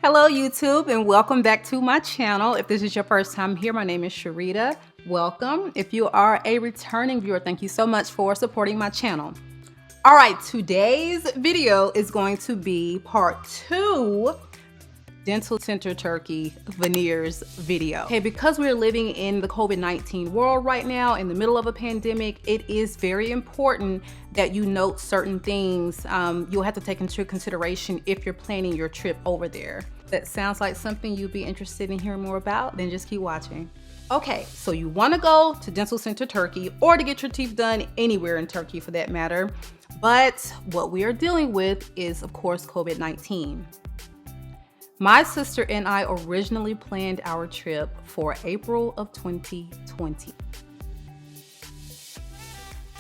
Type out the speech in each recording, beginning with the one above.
Hello YouTube and welcome back to my channel. If this is your first time here, my name is Sharita. Welcome. If you are a returning viewer, thank you so much for supporting my channel. All right, today's video is going to be part 2 Dental Center Turkey Veneers video. Okay, because we're living in the COVID-19 world right now, in the middle of a pandemic, it is very important that you note certain things you'll have to take into consideration if you're planning your trip over there. That sounds like something you'd be interested in hearing more about, then just keep watching. Okay, so you want to go to Dental Center Turkey or to get your teeth done anywhere in Turkey for that matter. But what we are dealing with is, of course, COVID-19. My sister and I originally planned our trip for April of 2020.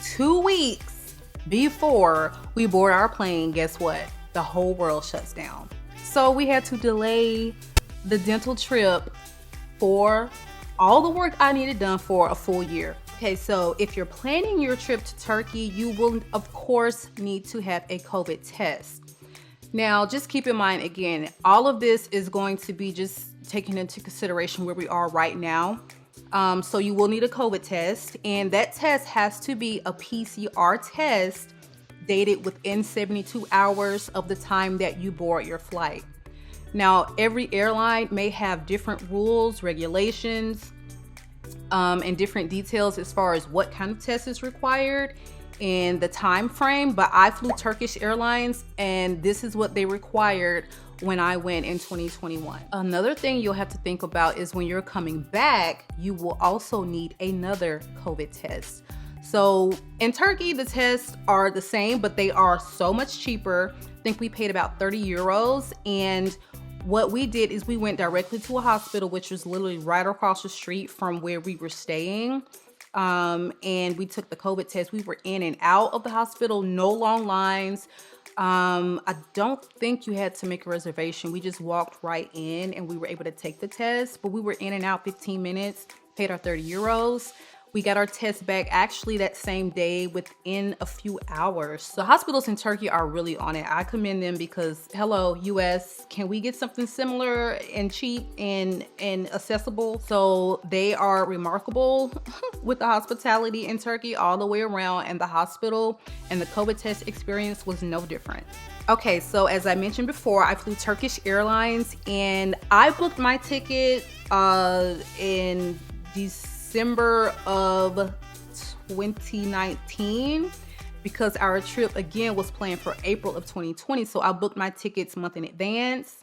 2 weeks before we board our plane, guess what? The whole world shuts down. So we had to delay the dental trip for all the work I needed done for a full year. Okay, so if you're planning your trip to Turkey, you will of course need to have a COVID test. Now, just keep in mind, again, all of this is going to be just taking into consideration where we are right now. So you will need a COVID test, and that test has to be a PCR test dated within 72 hours of the time that you board your flight. Now, every airline may have different rules, regulations, and different details as far as what kind of test is required and the time frame, but I flew Turkish Airlines and this is what they required when I went in 2021. Another thing you'll have to think about is when you're coming back, you will also need another COVID test. So in Turkey, the tests are the same, but they are so much cheaper. I think we paid about 30 euros. And what we did is we went directly to a hospital, which was literally right across the street from where we were staying. And we took the COVID test. We were in and out of the hospital, no long lines. I don't think you had to make a reservation. We just walked right in and we were able to take the test, but we were in and out 15 minutes, paid our 30 euros. We got our test back actually that same day within a few hours. So hospitals in Turkey are really on it. I commend them because, hello, US, can we get something similar and cheap and accessible? So they are remarkable with the hospitality in Turkey all the way around, and the hospital and the COVID test experience was no different. Okay, so as I mentioned before, I flew Turkish Airlines and I booked my ticket in December of 2019 because our trip again was planned for April of 2020. So I booked my tickets a month in advance.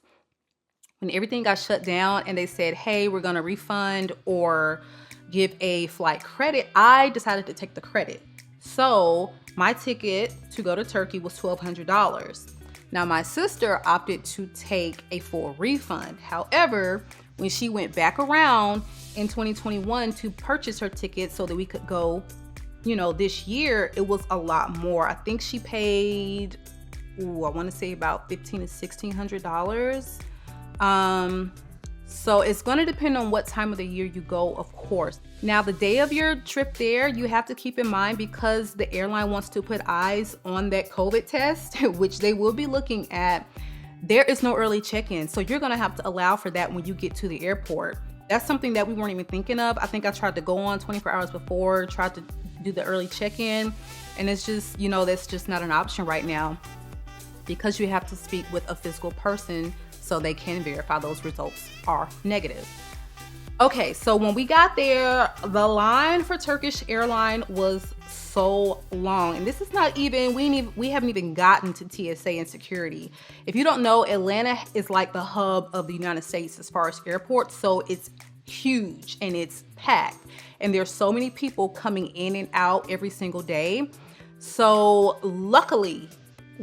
When everything got shut down and they said, hey, we're gonna refund or give a flight credit, I decided to take the credit. So my ticket to go to Turkey was $1,200. Now my sister opted to take a full refund. However, when she went back around in 2021 to purchase her ticket so that we could go, this year, it was a lot more. I think she paid, I want to say about $1,500 to $1,600. So it's going to depend on what time of the year you go, of course. Now, the day of your trip there, you have to keep in mind, because the airline wants to put eyes on that COVID test, which they will be looking at, there is no early check-in. So you're going to have to allow for that when you get to the airport. That's something that we weren't even thinking of. I think I tried to go on 24 hours before, tried to do the early check-in, and it's just, that's just not an option right now because you have to speak with a physical person so they can verify those results are negative. Okay, so when we got there, the line for Turkish Airlines was so long, and this is not even, we haven't even gotten to TSA and security. If you don't know, Atlanta is like the hub of the United States as far as airports, so it's huge and it's packed, and there's so many people coming in and out every single day. So luckily,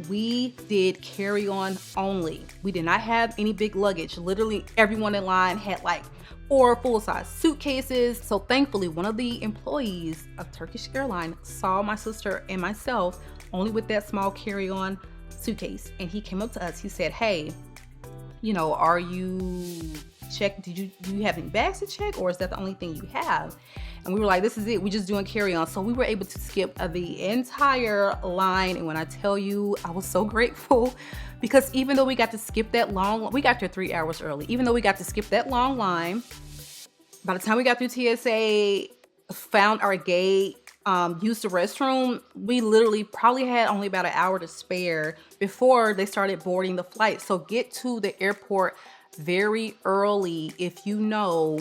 we did carry-on only. We did not have any big luggage. Literally everyone in line had like 4 full-size suitcases. So thankfully, one of the employees of Turkish Airlines saw my sister and myself only with that small carry-on suitcase. And he came up to us. He said, hey, are you check, do you have any bags to check, or is that the only thing you have? And we were like, this is it, we're just doing carry-on. So we were able to skip the entire line. And when I tell you, I was so grateful, because even though we got to skip that long, we got there 3 hours early, even though we got to skip that long line, by the time we got through TSA, found our gate, used the restroom, we literally probably had only about an hour to spare before they started boarding the flight. So get to the airport very early if you know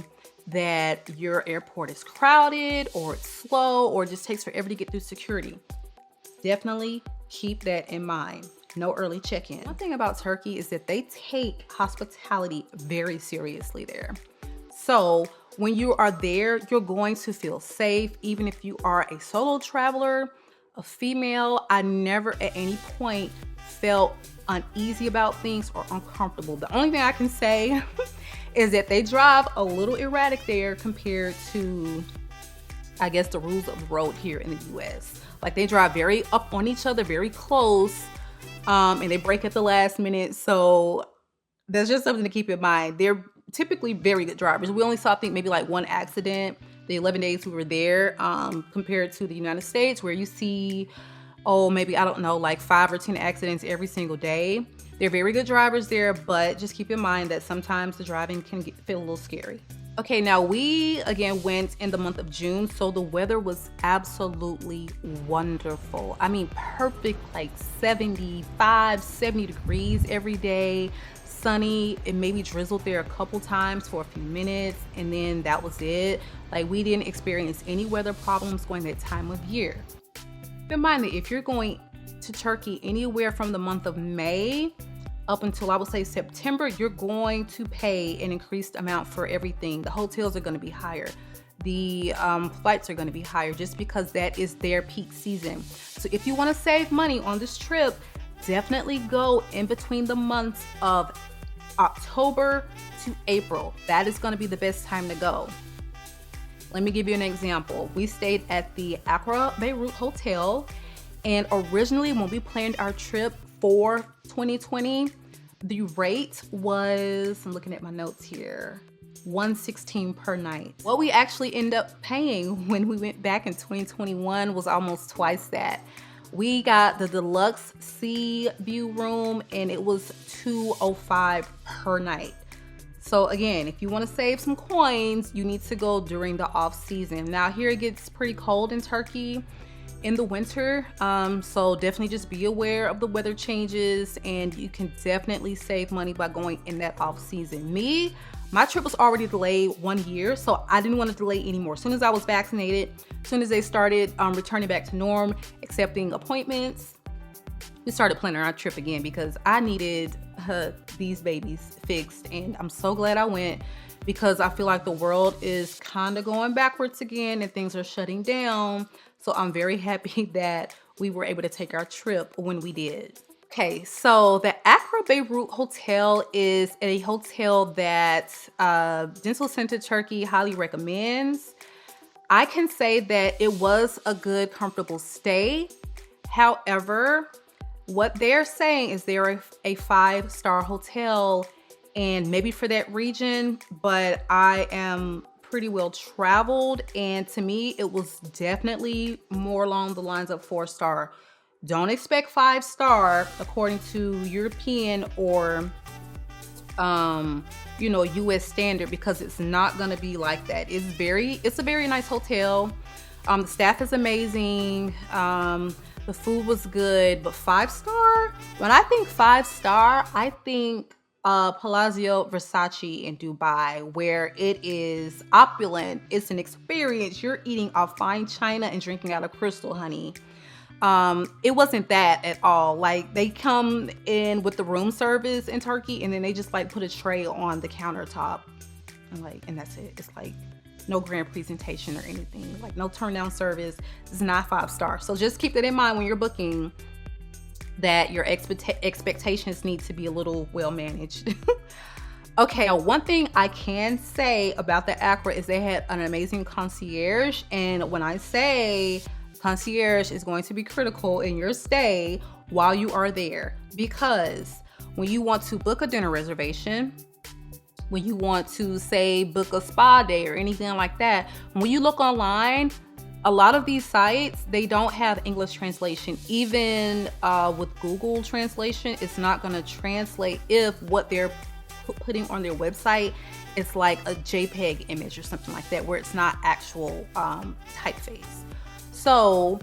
that your airport is crowded or it's slow or it just takes forever to get through security. Definitely keep that in mind. No early check-in. One thing about Turkey is that they take hospitality very seriously there. So when you are there, you're going to feel safe, even if you are a solo traveler, a female. I never at any point felt uneasy about things or uncomfortable. The only thing I can say is that they drive a little erratic there compared to, I guess, the rules of the road here in the US. Like, they drive very up on each other, very close, and they brake at the last minute. So that's just something to keep in mind. They're typically very good drivers. We only saw, I think, maybe like one accident the 11 days we were there, compared to the United States, where you see, maybe, I don't know, like 5 or 10 accidents every single day. They're very good drivers there, but just keep in mind that sometimes the driving can feel a little scary. Okay, now we again went in the month of June, so the weather was absolutely wonderful. I mean, perfect, like 75, 70 degrees every day. Sunny. It maybe drizzled there a couple times for a few minutes, and then that was it. Like, we didn't experience any weather problems going that time of year. Keep in mind that if you're going to Turkey anywhere from the month of May up until, I would say, September, you're going to pay an increased amount for everything. The hotels are going to be higher. The flights are going to be higher, just because that is their peak season. So if you want to save money on this trip, definitely go in between the months of October to April. That is going to be the best time to go. Let me give you an example. We stayed at the Accra Beirut Hotel, and originally when we planned our trip for 2020, the rate was, I'm looking at my notes here, $116 per night. What we actually ended up paying when we went back in 2021 was almost twice that. We got the deluxe sea view room, and it was $205 per night. So again, if you want to save some coins, you need to go during the off season. Now, here it gets pretty cold in Turkey in the winter, so definitely just be aware of the weather changes, and you can definitely save money by going in that off season. My trip was already delayed 1 year, so I didn't want to delay anymore. As soon as I was vaccinated, as soon as they started returning back to norm, accepting appointments, we started planning our trip again, because I needed these babies fixed. And I'm so glad I went, because I feel like the world is kind of going backwards again and things are shutting down. So I'm very happy that we were able to take our trip when we did. Okay, so the Accra Beirut Hotel is a hotel that Dental Center Turkey highly recommends. I can say that it was a good, comfortable stay. However, what they're saying is they're a 5-star hotel, and maybe for that region, but I am pretty well traveled, and to me, it was definitely more along the lines of 4-star. Don't expect 5-star according to European or, US standard, because it's not going to be like that. It's a very nice hotel. The staff is amazing. The food was good, but 5-star, when I think 5-star, I think Palazzo Versace in Dubai, where it is opulent. It's an experience. You're eating off fine china and drinking out of crystal, honey. It wasn't that at all. Like, they come in with the room service in Turkey, and then they just like put a tray on the countertop, and that's it. It's like no grand presentation or anything, like no turn down service. It's not 5-star. So just keep that in mind when you're booking, that your expectations need to be a little well managed. Okay, one thing I can say about the Accra is they had an amazing concierge. And when I say concierge is going to be critical in your stay while you are there, because when you want to book a dinner reservation, when you want to say book a spa day or anything like that, when you look online, a lot of these sites, they don't have English translation. Even with Google translation, it's not going to translate if what they're putting on their website is like a JPEG image or something like that, where it's not actual typeface. So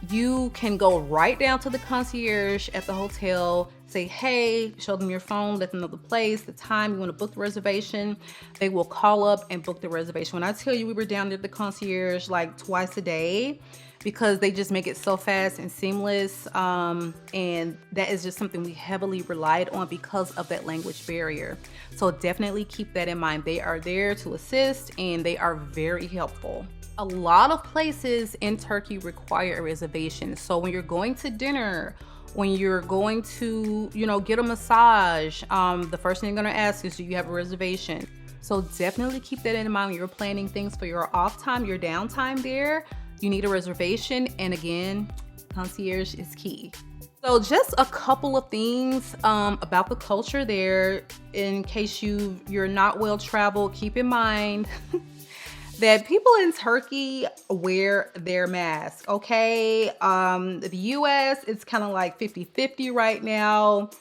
you can go right down to the concierge at the hotel, say, hey, show them your phone, let them know the place, the time you want to book the reservation. They will call up and book the reservation. When I tell you we were down there at the concierge like twice a day, because they just make it so fast and seamless. And that is just something we heavily relied on because of that language barrier. So definitely keep that in mind. They are there to assist and they are very helpful. A lot of places in Turkey require a reservation. So when you're going to dinner, when you're going to, get a massage, the first thing they're gonna ask is, do you have a reservation? So definitely keep that in mind when you're planning things for your off time, your downtime there. You need a reservation. And again, concierge is key. So just a couple of things about the culture there. In case you're not well traveled, keep in mind that people in Turkey wear their mask, okay? The US, it's kind of like 50-50 right now.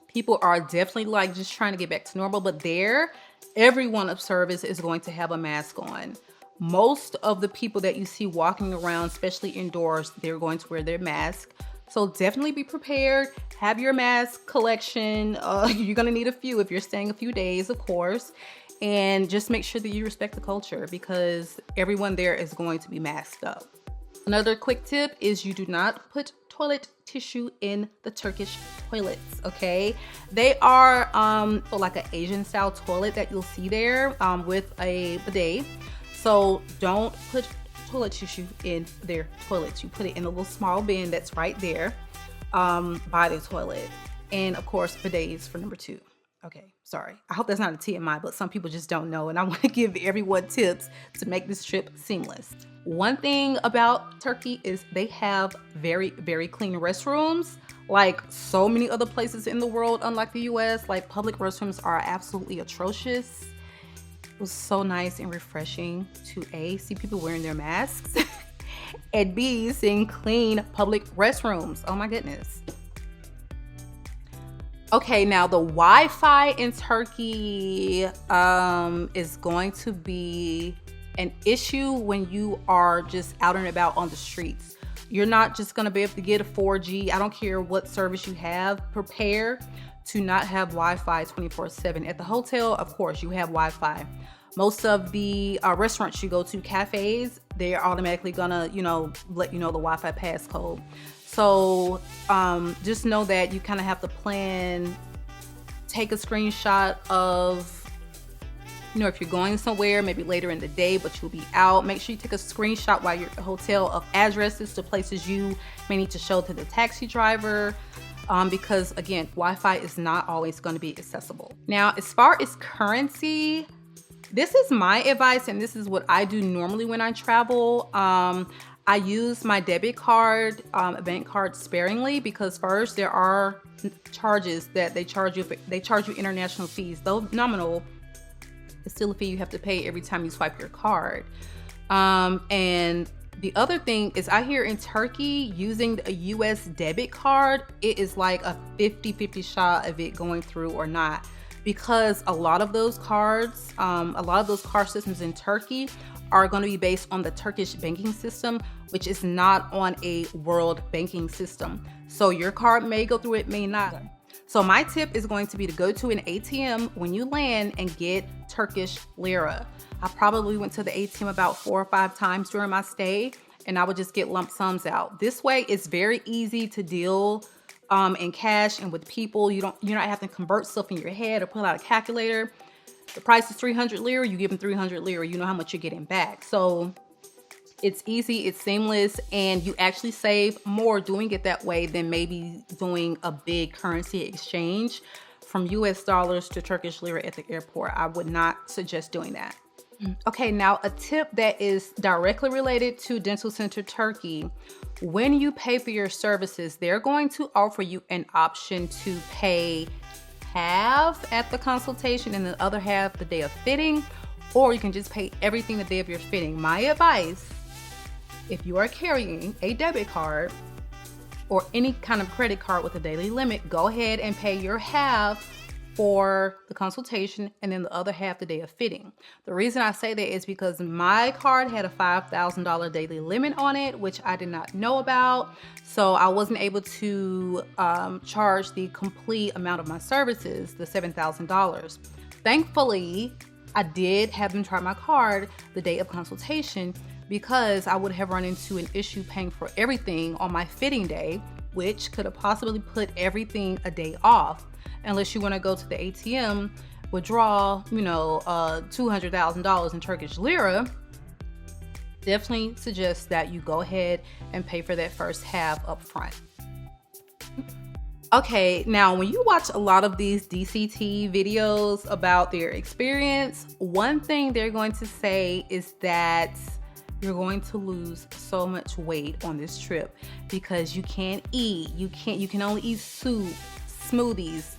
People are definitely like just trying to get back to normal, but there, everyone of service is going to have a mask on. Most of the people that you see walking around, especially indoors, they're going to wear their mask. So definitely be prepared. Have your mask collection. You're gonna need a few if you're staying a few days, of course. And just make sure that you respect the culture because everyone there is going to be masked up. Another quick tip is you do not put toilet tissue in the Turkish toilets, okay? They are like an Asian style toilet that you'll see there with a bidet. So don't put toilet tissue in their toilets. You put it in a little small bin that's right there by the toilet. And of course, bidets for number 2. Okay, sorry. I hope that's not a TMI, but some people just don't know. And I want to give everyone tips to make this trip seamless. One thing about Turkey is they have very, very clean restrooms. Like so many other places in the world, unlike the US, like public restrooms are absolutely atrocious. It was so nice and refreshing to A, see people wearing their masks and B, seeing clean public restrooms. Oh my goodness. Okay, now the Wi-Fi in Turkey is going to be an issue when you are just out and about on the streets. You're not just going to be able to get a 4G. I don't care what service you have. Prepare to not have Wi-Fi 24/7. At the hotel, of course, you have Wi-Fi. Most of the restaurants you go to, cafes, they're automatically gonna, let you know the Wi-Fi passcode. So just know that you kind of have to plan, take a screenshot of, if you're going somewhere, maybe later in the day, but you'll be out. Make sure you take a screenshot while you're at the hotel of addresses to places you may need to show to the taxi driver. Because again, Wi-Fi is not always going to be accessible. Now, as far as currency, this is my advice, and this is what I do normally when I travel. I use my debit card, bank card sparingly because first there are charges that they charge you. They charge you international fees, though nominal. It's still a fee you have to pay every time you swipe your card. And the other thing is I hear in Turkey using a US debit card, it is like a 50-50 shot of it going through or not. Because a lot of those cards, a lot of those card systems in Turkey are going to be based on the Turkish banking system, which is not on a world banking system. So your card may go through, it may not. So my tip is going to be to go to an ATM when you land and get Turkish lira. I probably went to the ATM about 4 or 5 times during my stay, and I would just get lump sums out. This way, it's very easy to deal in cash and with people. You're not having to convert stuff in your head or pull out a calculator. The price is 300 lira, you give them 300 lira, you know how much you're getting back. So it's easy, it's seamless, and you actually save more doing it that way than maybe doing a big currency exchange from US dollars to Turkish lira at the airport. I would not suggest doing that. Okay, now a tip that is directly related to Dental Center Turkey. When you pay for your services, they're going to offer you an option to pay half at the consultation and the other half the day of fitting, or you can just pay everything the day of your fitting. My advice, if you are carrying a debit card or any kind of credit card with a daily limit, go ahead and pay your half for the consultation and then the other half the day of fitting. The reason I say that is because my card had a $5,000 daily limit on it, which I did not know about. So I wasn't able to charge the complete amount of my services, the $7,000. Thankfully, I did have them try my card the day of consultation, because I would have run into an issue paying for everything on my fitting day, which could have possibly put everything a day off. Unless you want to go to the ATM, withdraw, $200,000 in Turkish lira, definitely suggest that you go ahead and pay for that first half up front. Okay, now when you watch a lot of these DCT videos about their experience, one thing they're going to say is that you're going to lose so much weight on this trip because you can't eat. You can only eat soup, smoothies.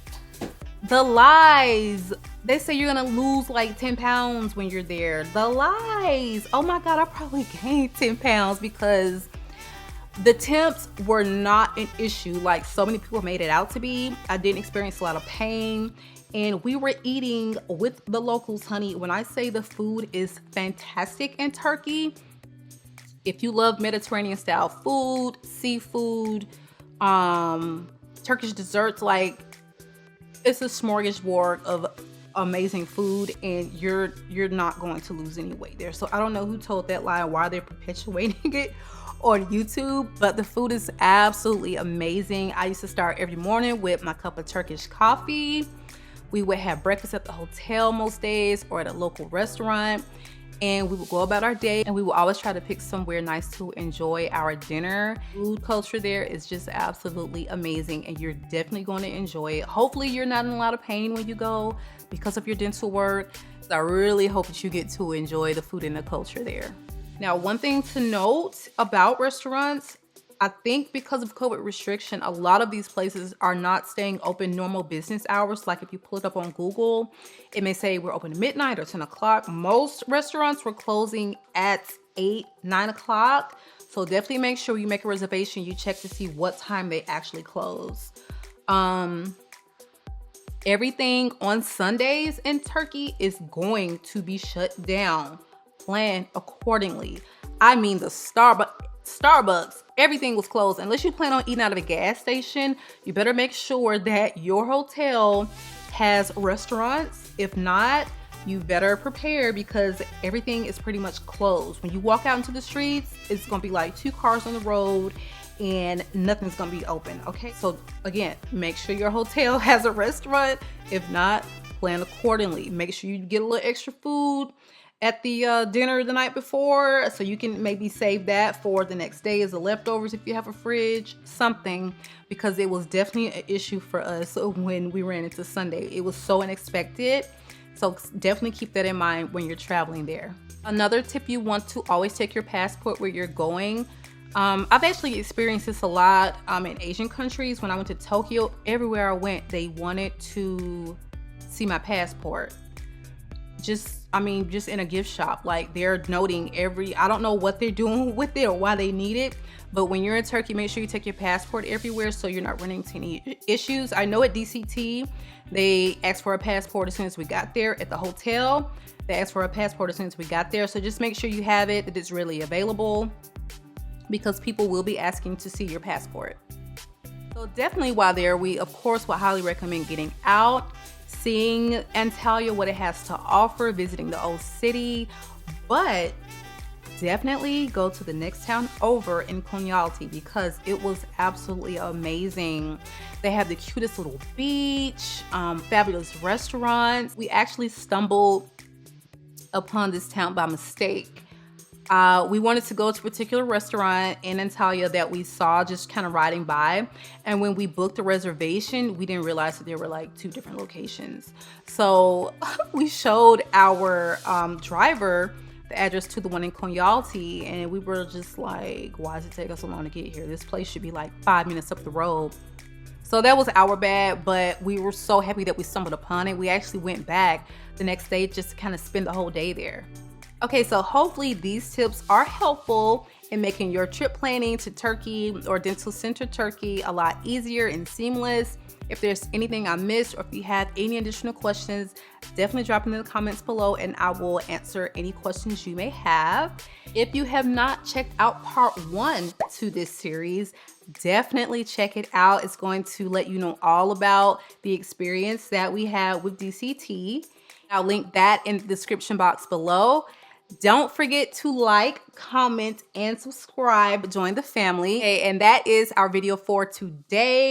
The lies. They say you're gonna lose like 10 pounds when you're there. The lies. Oh my God, I probably gained 10 pounds because the temps were not an issue like so many people made it out to be. I didn't experience a lot of pain. And we were eating with the locals, honey. When I say the food is fantastic in Turkey, if you love Mediterranean style food, seafood, Turkish desserts, like it's a smorgasbord of amazing food, and you're not going to lose any weight there. So I don't know who told that lie and why they're perpetuating it on YouTube, but the food is absolutely amazing. I used to start every morning with my cup of Turkish coffee. We would have breakfast at the hotel most days or at a local restaurant, and we would go about our day, and we would always try to pick somewhere nice to enjoy our dinner. Food culture there is just absolutely amazing, and you're definitely going to enjoy it. Hopefully you're not in a lot of pain when you go because of your dental work. So I really hope that you get to enjoy the food and the culture there. Now, one thing to note about restaurants, I think because of COVID restriction, a lot of these places are not staying open normal business hours. Like if you pull it up on Google, it may say we're open at midnight or 10 o'clock. Most restaurants were closing at 8, 9 o'clock. So definitely make sure you make a reservation. You check to see what time they actually close. Everything on Sundays in Turkey is going to be shut down. Plan accordingly. I mean, the Starbucks, everything was closed. Unless you plan on eating out of a gas station, you better make sure that your hotel has restaurants. If not, you better prepare because everything is pretty much closed. When you walk out into the streets, it's gonna be like 2 cars on the road and nothing's gonna be open, okay? So again, make sure your hotel has a restaurant. If not, plan accordingly. Make sure you get a little extra food at the dinner the night before, so you can maybe save that for the next day as the leftovers if you have a fridge, something, because it was definitely an issue for us when we ran into Sunday. It was so unexpected, so definitely keep that in mind when you're traveling there. Another tip, you want to always take your passport where you're going. I've actually experienced this a lot in Asian countries. When I went to Tokyo, everywhere I went, they wanted to see my passport. Just in a gift shop, like they're noting I don't know what they're doing with it or why they need it, but when you're in Turkey, make sure you take your passport everywhere so you're not running into any issues. I know at DCT, they asked for a passport as soon as we got there. At the hotel, they asked for a passport as soon as we got there. So just make sure you have it, that it's really available, because people will be asking to see your passport. So definitely while there, we of course would highly recommend getting out, seeing Antalya, what it has to offer, visiting the old city, but definitely go to the next town over in Konyaaltı because it was absolutely amazing. They have the cutest little beach, fabulous restaurants. We actually stumbled upon this town by mistake. We wanted to go to a particular restaurant in Antalya that we saw just kind of riding by. And when we booked the reservation, we didn't realize that there were like 2 different locations. So we showed our driver the address to the one in Konyaaltı, and we were just like, why does it take us so long to get here? This place should be like 5 minutes up the road. So that was our bad, but we were so happy that we stumbled upon it. We actually went back the next day just to kind of spend the whole day there. Okay, so hopefully these tips are helpful in making your trip planning to Turkey or Dental Center Turkey a lot easier and seamless. If there's anything I missed or if you have any additional questions, definitely drop them in the comments below and I will answer any questions you may have. If you have not checked out part 1 to this series, definitely check it out. It's going to let you know all about the experience that we had with DCT. I'll link that in the description box below. Don't forget to like, comment, and subscribe. Join the family. Okay, and that is our video for today.